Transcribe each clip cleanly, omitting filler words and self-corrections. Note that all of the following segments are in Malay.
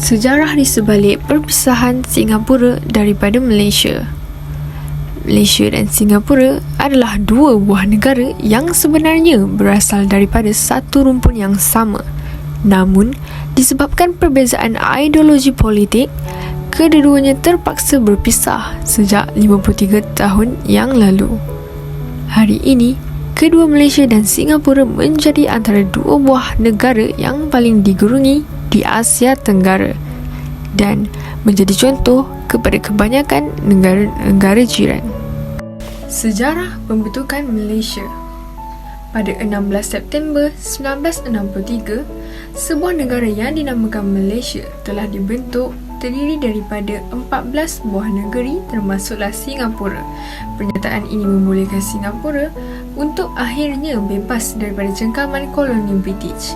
Sejarah di sebalik perpisahan Singapura daripada Malaysia. Malaysia dan Singapura adalah dua buah negara yang sebenarnya berasal daripada satu rumpun yang sama. Namun, disebabkan perbezaan ideologi politik, kedua-duanya terpaksa berpisah sejak 53 tahun yang lalu. Hari ini, kedua Malaysia dan Singapura menjadi antara dua buah negara yang paling digerungi di Asia Tenggara dan menjadi contoh kepada kebanyakan negara-negara jiran. Sejarah pembentukan Malaysia. Pada 16 September 1963, sebuah negara yang dinamakan Malaysia telah dibentuk, terdiri daripada 14 buah negeri termasuklah Singapura. Pernyataan ini membolehkan Singapura untuk akhirnya bebas daripada cengkaman koloni British.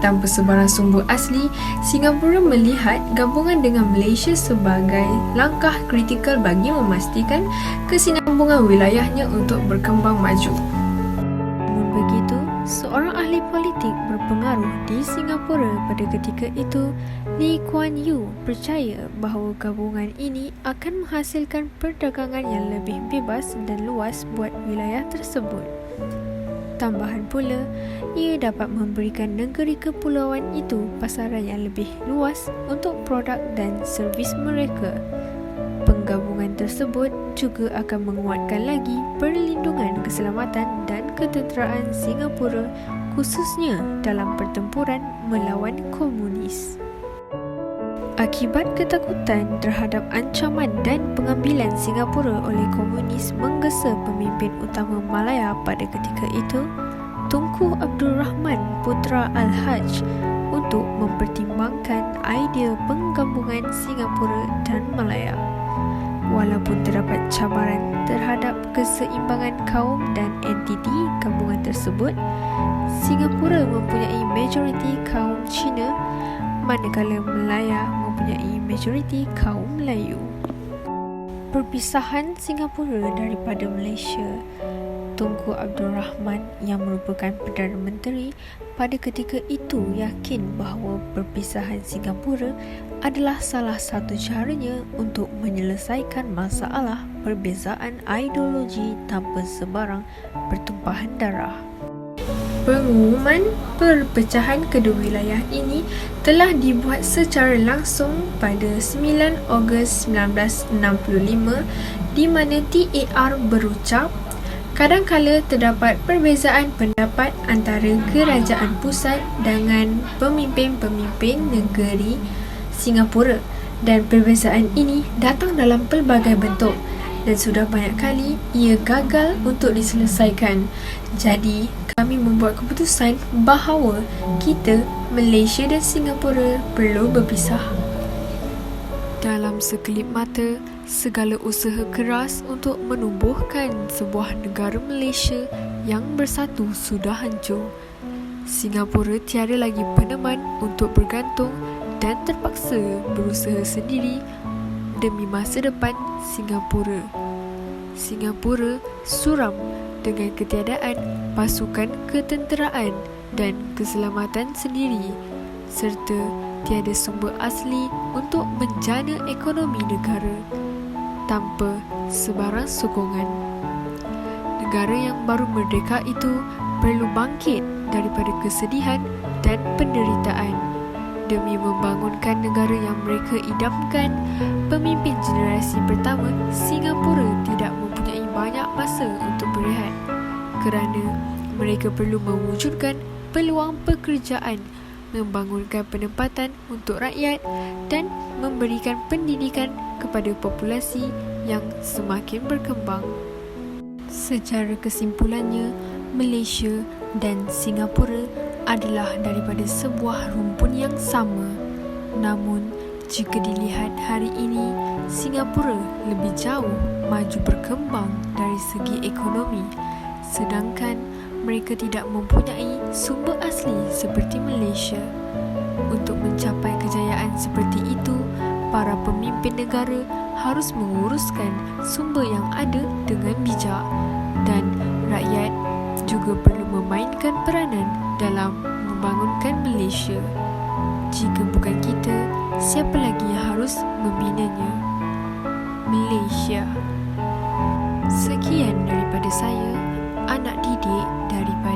Tanpa sebarang sumber asli, Singapura melihat gabungan dengan Malaysia sebagai langkah kritikal bagi memastikan kesinambungan wilayahnya untuk berkembang maju. Namun begitu, seorang ahli politik berpengaruh di Singapura pada ketika itu, Lee Kuan Yew, percaya bahawa gabungan ini akan menghasilkan perdagangan yang lebih bebas dan luas buat wilayah tersebut. Tambahan pula, ia dapat memberikan negeri kepulauan itu pasaran yang lebih luas untuk produk dan servis mereka. Penggabungan tersebut juga akan menguatkan lagi perlindungan keselamatan dan ketenteraan Singapura, khususnya dalam pertempuran melawan komunis. Akibat ketakutan terhadap ancaman dan pengambilan Singapura oleh komunis menggesa pemimpin utama Malaya pada ketika itu, Tunku Abdul Rahman Putra Al-Haj, untuk mempertimbangkan idea penggabungan Singapura dan Malaya. Walaupun terdapat cabaran terhadap keseimbangan kaum dan entiti gabungan tersebut, Singapura mempunyai majoriti kaum Cina, manakala Malaya mempunyai majoriti kaum Melayu. Perpisahan Singapura daripada Malaysia. Tunku Abdul Rahman yang merupakan Perdana Menteri pada ketika itu yakin bahawa perpisahan Singapura adalah salah satu caranya untuk menyelesaikan masalah perbezaan ideologi tanpa sebarang pertumpahan darah. Pengumuman perpecahan kedua wilayah ini telah dibuat secara langsung pada 9 Ogos 1965 di mana TAR berucap, kadangkala terdapat perbezaan pendapat antara kerajaan pusat dengan pemimpin-pemimpin negeri Singapura dan perbezaan ini datang dalam pelbagai bentuk dan sudah banyak kali ia gagal untuk diselesaikan. Jadi, kami membuat keputusan bahawa kita, Malaysia dan Singapura perlu berpisah. Dalam sekelip mata, segala usaha keras untuk menumbuhkan sebuah negara Malaysia yang bersatu sudah hancur. Singapura tiada lagi peneman untuk bergantung dan terpaksa berusaha sendiri demi masa depan Singapura. Singapura suram dengan ketiadaan pasukan ketenteraan dan keselamatan sendiri serta tiada sumber asli untuk menjana ekonomi negara tanpa sebarang sokongan. Negara yang baru merdeka itu perlu bangkit daripada kesedihan dan penderitaan demi membangunkan negara yang mereka idamkan. Pemimpin generasi pertama Singapura tidak mempunyai banyak masa untuk berehat kerana mereka perlu mewujudkan peluang pekerjaan, membangunkan penempatan untuk rakyat dan memberikan pendidikan kepada populasi yang semakin berkembang. Secara kesimpulannya, Malaysia dan Singapura adalah daripada sebuah rumpun yang sama. Namun, jika dilihat hari ini, Singapura lebih jauh maju berkembang dari segi ekonomi, sedangkan mereka tidak mempunyai sumber asli seperti Malaysia. Untuk mencapai kejayaan seperti itu, para pemimpin negara harus menguruskan sumber yang ada dengan bijak dan rakyat juga perlu memainkan peranan dalam membangunkan Malaysia. Jika bukan kita, siapa lagi yang harus membinanya? Malaysia. Sekian daripada saya, anak didik daripada